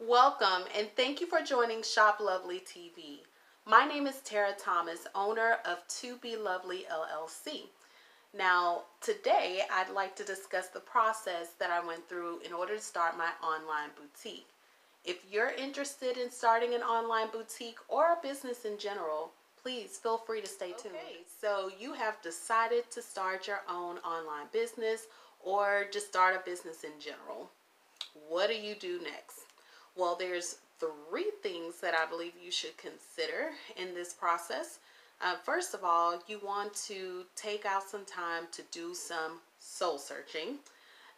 Welcome and thank you for joining Shop Lovely TV. My name is Tara Thomas, owner of To Be Lovely LLC. Now, today I'd like to discuss the process that I went through in order to start my online boutique. If you're interested in starting an online boutique or a business in general, please feel free to stay tuned. Okay, so you have decided to start your own online business or just start a business in general. What do you do next? Well, there's three things that I believe you should consider in this process. First of all, you want to take out some time to do some soul searching.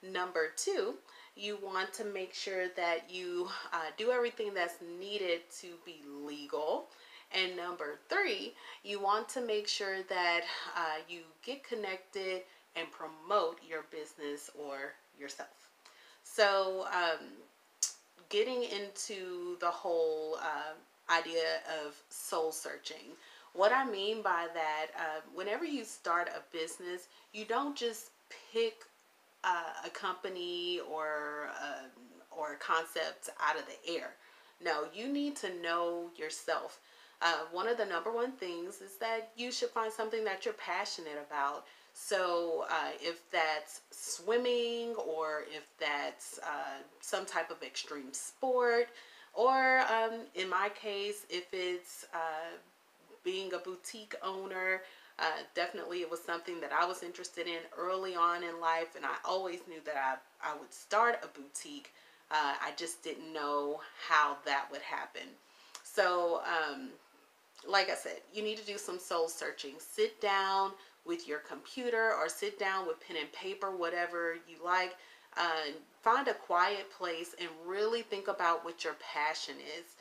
Number two, you want to make sure that you do everything that's needed to be legal. And number three, you want to make sure that you get connected and promote your business or yourself. So, getting into the whole idea of soul searching. What I mean by that, whenever you start a business, you don't just pick a company or a concept out of the air. No, you need to know yourself. One of the number one things is that you should find something that you're passionate about. So if that's swimming, or if that's some type of extreme sport, or in my case, if it's being a boutique owner, definitely it was something that I was interested in early on in life, and I always knew that I would start a boutique. I just didn't know how that would happen. So, like I said, you need to do some soul searching. Sit down with your computer or sit down with pen and paper, whatever you like. Find a quiet place and really think about what your passion is.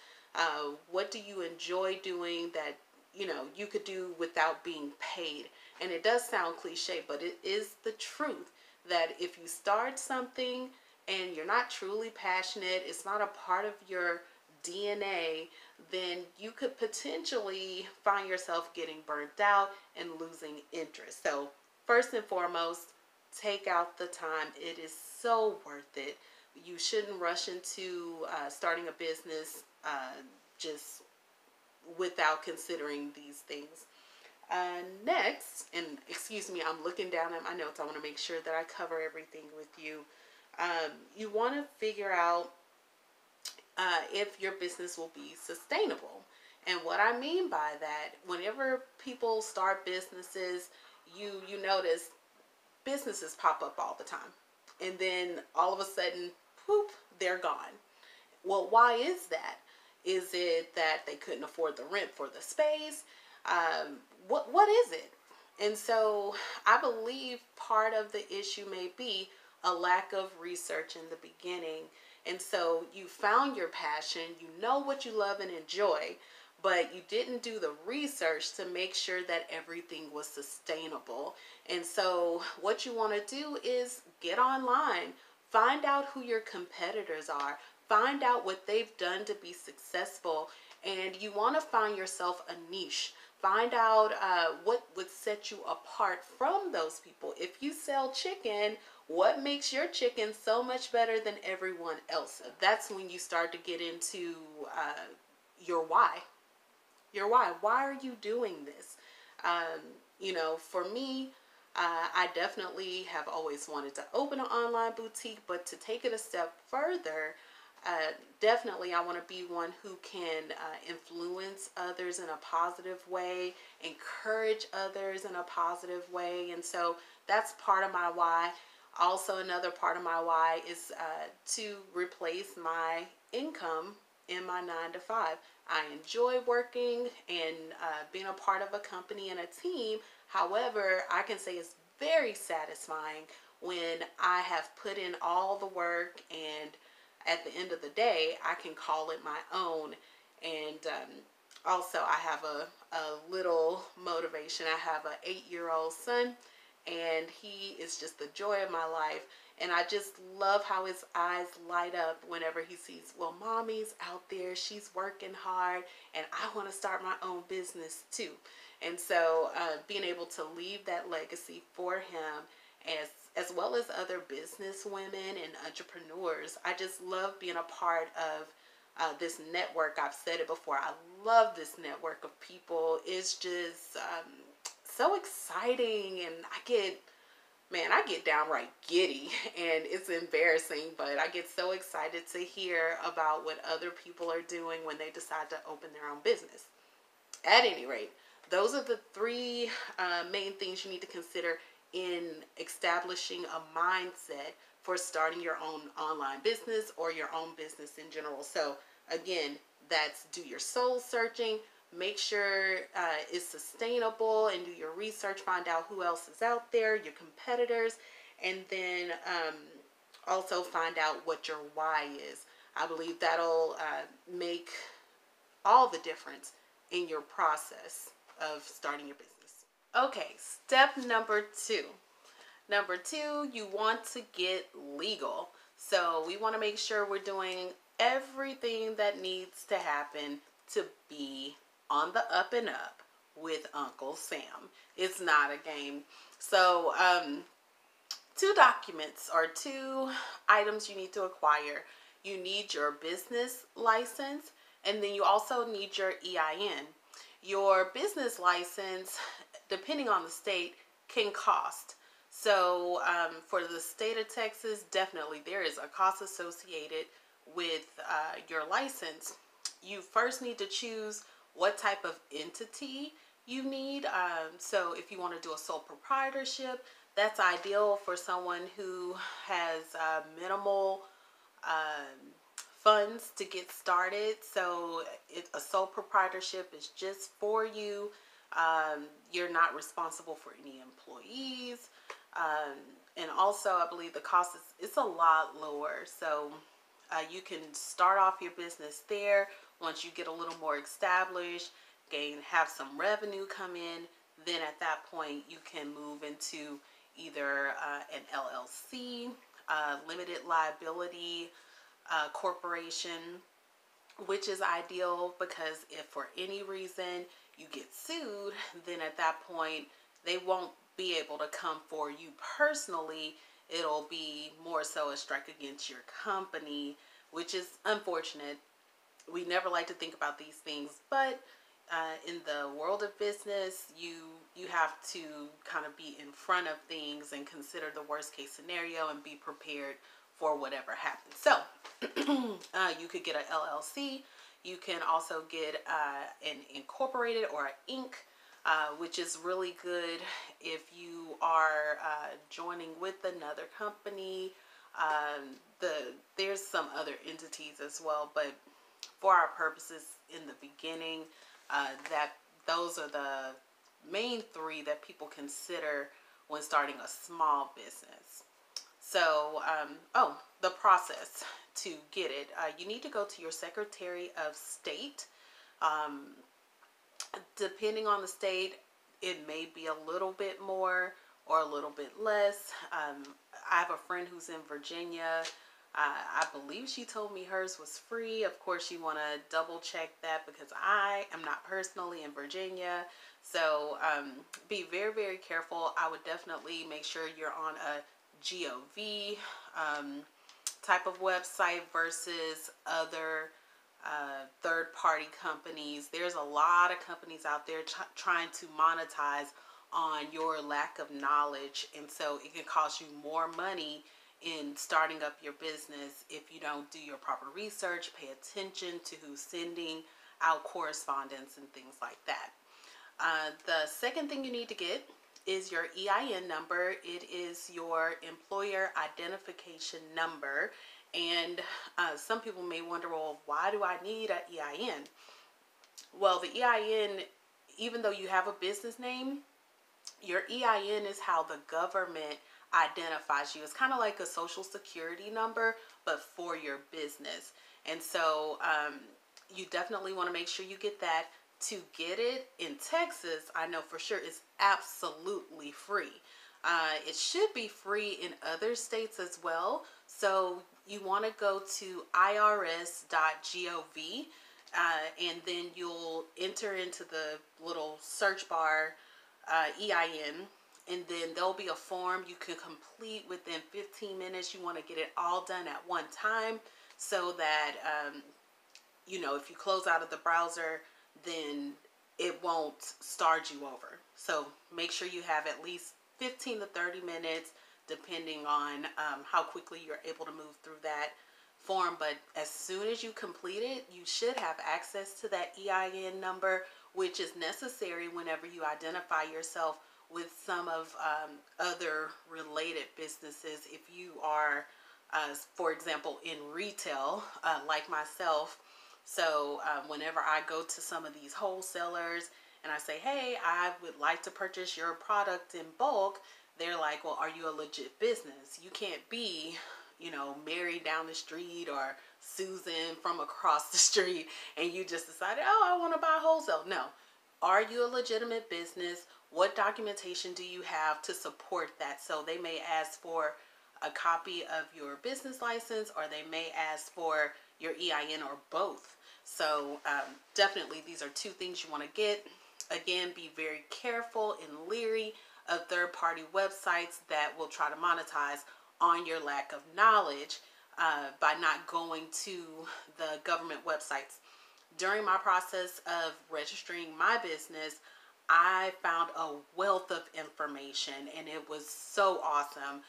What do you enjoy doing that you could do without being paid? And it does sound cliche, but it is the truth that if you start something and you're not truly passionate, it's not a part of your DNA, then you could potentially find yourself getting burnt out and losing interest. So first and foremost, take out the time. It is so worth it. You shouldn't rush into starting a business just without considering these things. Next, and excuse me, I'm looking down at my notes. I want to make sure that I cover everything with you. You want to figure out if your business will be sustainable. And what I mean by that, whenever people start businesses, you notice businesses pop up all the time. And then all of a sudden, whoop, they're gone. Well, why is that? Is it that they couldn't afford the rent for the space? What is it? And so I believe part of the issue may be a lack of research in the beginning. And so you found your passion, you know what you love and enjoy, but you didn't do the research to make sure that everything was sustainable. And so what you want to do is get online, find out who your competitors are, find out what they've done to be successful, and you want to find yourself a niche. Find out what would set you apart from those people. If you sell chicken, what makes your chicken so much better than everyone else? That's when you start to get into your why. Your why. Why are you doing this? For me, I definitely have always wanted to open an online boutique, but to take it a step further, definitely I want to be one who can influence others in a positive way, encourage others in a positive way. And so that's part of my why. Also, another part of my why is to replace my income in my 9 to 5. I enjoy working and being a part of a company and a team. However, I can say it's very satisfying when I have put in all the work, and at the end of the day, I can call it my own. And also, I have a little motivation. I have an 8-year-old son, and he is just the joy of my life. And I just love how his eyes light up whenever he sees, well, mommy's out there, she's working hard, and I want to start my own business too. And so being able to leave that legacy for him, as well as other business women and entrepreneurs, I just love being a part of this network. I've said it before. I love this network of people. It's just so exciting, and I get downright giddy, and it's embarrassing, but I get so excited to hear about what other people are doing when they decide to open their own business. At any rate, those are the three main things you need to consider in establishing a mindset for starting your own online business or your own business in general. So again, that's do your soul searching, make sure it's sustainable, and do your research, find out who else is out there, your competitors, and then also find out what your why is. I believe that'll make all the difference in your process of starting your business. Okay, step number two. Number two, you want to get legal. So we want to make sure we're doing everything that needs to happen to be on the up and up with Uncle Sam. It's not a game. So two documents or two items you need to acquire. You need your business license, and then you also need your EIN. Your business license, depending on the state, can cost. So for the state of Texas, definitely there is a cost associated with your license. You first need to choose what type of entity you need. So if you want to do a sole proprietorship, that's ideal for someone who has minimal funds to get started. So a sole proprietorship is just for you. You're not responsible for any employees. And also, I believe the cost it's a lot lower. So you can start off your business there. Once you get a little more established, have some revenue come in, then at that point you can move into either an LLC, limited liability corporation, which is ideal because if for any reason you get sued, then at that point they won't be able to come for you personally. It'll be more so a strike against your company, which is unfortunate. We never like to think about these things, but in the world of business, you have to kind of be in front of things and consider the worst case scenario and be prepared for whatever happens. So you could get an LLC. You can also get an incorporated or an Inc., which is really good if you are joining with another company. There's some other entities as well, but for our purposes in the beginning, those are the main three that people consider when starting a small business. So, the process to get it, you need to go to your Secretary of State. Depending on the state, it may be a little bit more or a little bit less. I have a friend who's in Virginia. I believe she told me hers was free. Of course, you want to double check that because I am not personally in Virginia. So be very, very careful. I would definitely make sure you're on a GOV type of website versus other third-party companies. There's a lot of companies out there trying to monetize on your lack of knowledge, and so it can cost you more money in starting up your business if you don't do your proper research, pay attention to who's sending out correspondence and things like that. The second thing you need to get is your EIN number. It is your employer identification number. And some people may wonder, well, why do I need an EIN? Well, the EIN, even though you have a business name, your EIN is how the government identifies you. It's kind of like a social security number, but for your business. And so you definitely want to make sure you get that. To get it in Texas, I know for sure it's absolutely free. It should be free in other states as well. So you want to go to irs.gov and then you'll enter into the little search bar EIN, and then there'll be a form you can complete within 15 minutes. You want to get it all done at one time so that if you close out of the browser, then it won't start you over. So make sure you have at least 15 to 30 minutes, depending on how quickly you're able to move through that form. But as soon as you complete it, you should have access to that EIN number, which is necessary whenever you identify yourself with some of other related businesses. If you are, for example, in retail, like myself. So whenever I go to some of these wholesalers and I say, hey, I would like to purchase your product in bulk, they're like, well, are you a legit business? You can't be, Mary down the street or Susan from across the street and you just decided, oh, I want to buy wholesale. No. Are you a legitimate business? What documentation do you have to support that? So they may ask for a copy of your business license, or they may ask for your EIN, or both. So definitely these are two things you want to get. Again, be very careful and leery of third-party websites that will try to monetize on your lack of knowledge by not going to the government websites. During my process of registering my business, I found a wealth of information, and it was so awesome.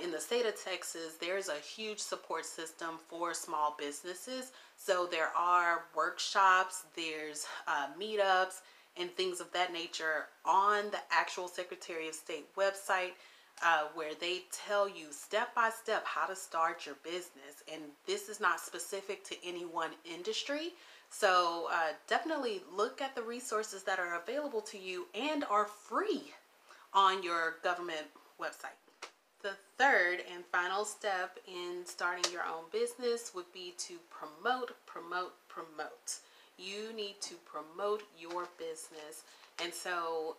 In the state of Texas, there's a huge support system for small businesses. So there are workshops, there's meetups, and things of that nature on the actual Secretary of State website, where they tell you step by step how to start your business. And this is not specific to any one industry. So definitely look at the resources that are available to you and are free on your government website. The third and final step in starting your own business would be to promote. You need to promote your business. And so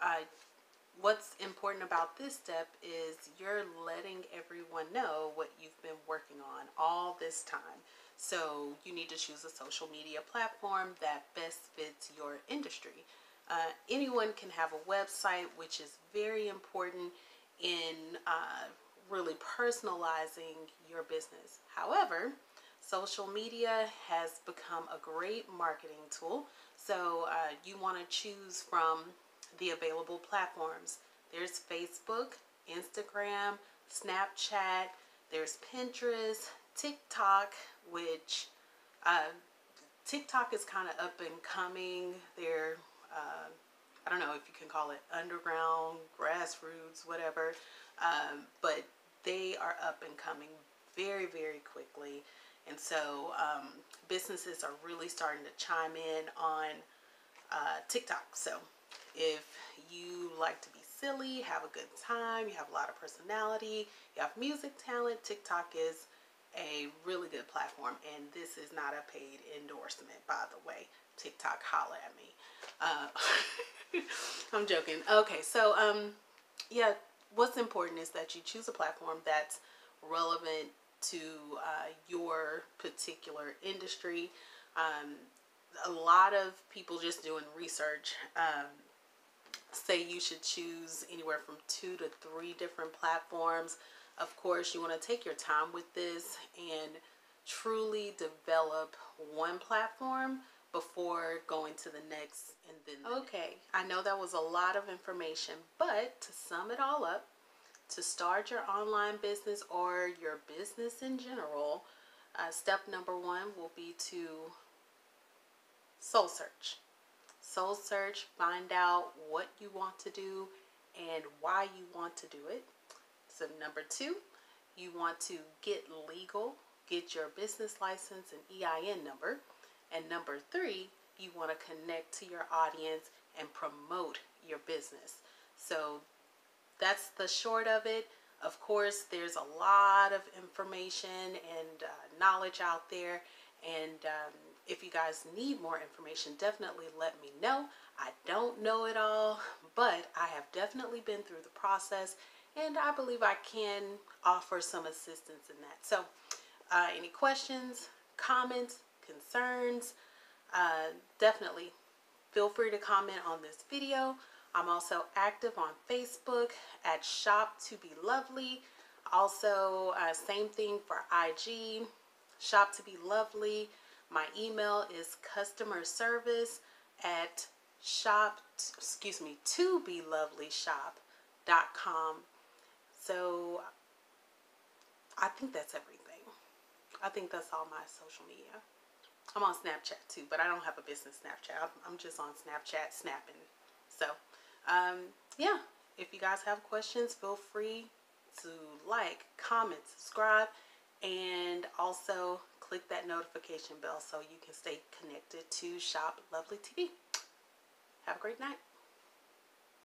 what's important about this step is you're letting everyone know what you've been working on all this time. So you need to choose a social media platform that best fits your industry. Anyone can have a website, which is very important in really personalizing your business. However, social media has become a great marketing tool. So you want to choose from the available platforms. There's Facebook, Instagram, Snapchat, there's Pinterest, TikTok, which TikTok is kind of up and coming. They're, I don't know if you can call it underground, grassroots, whatever, but they are up and coming very, very quickly. And so businesses are really starting to chime in on TikTok. So if you like to be silly, have a good time, you have a lot of personality, you have music talent, TikTok is a really good platform. And this is not a paid endorsement, by the way. TikTok, holla at me. I'm joking. Okay, so yeah, what's important is that you choose a platform that's relevant to your particular industry. A lot of people just doing research say you should choose anywhere from 2 to 3 different platforms. Of course, you want to take your time with this and truly develop one platform before going to the next and then okay, I know that was a lot of information, but to sum it all up, to start your online business or your business in general, step number 1 will be to soul search. Soul search, find out what you want to do and why you want to do it. So number 2, you want to get legal, get your business license and EIN number. And number 3, you want to connect to your audience and promote your business. So that's the short of it. Of course, there's a lot of information and knowledge out there. And if you guys need more information, definitely let me know. I don't know it all, but I have definitely been through the process, and I believe I can offer some assistance in that. So any questions, comments, concerns, definitely feel free to comment on this video. I'm also active on Facebook at Shop to Be Lovely. Also, same thing for IG, Shop to Be Lovely. My email is customerservice at tobelovelyshop.com. So I think that's everything. I think that's all my social media. I'm on Snapchat too, but I don't have a business Snapchat. I'm just on Snapchat snapping. So, yeah, if you guys have questions, feel free to like, comment, subscribe, and also click that notification bell so you can stay connected to Shop Lovely TV. Have a great night.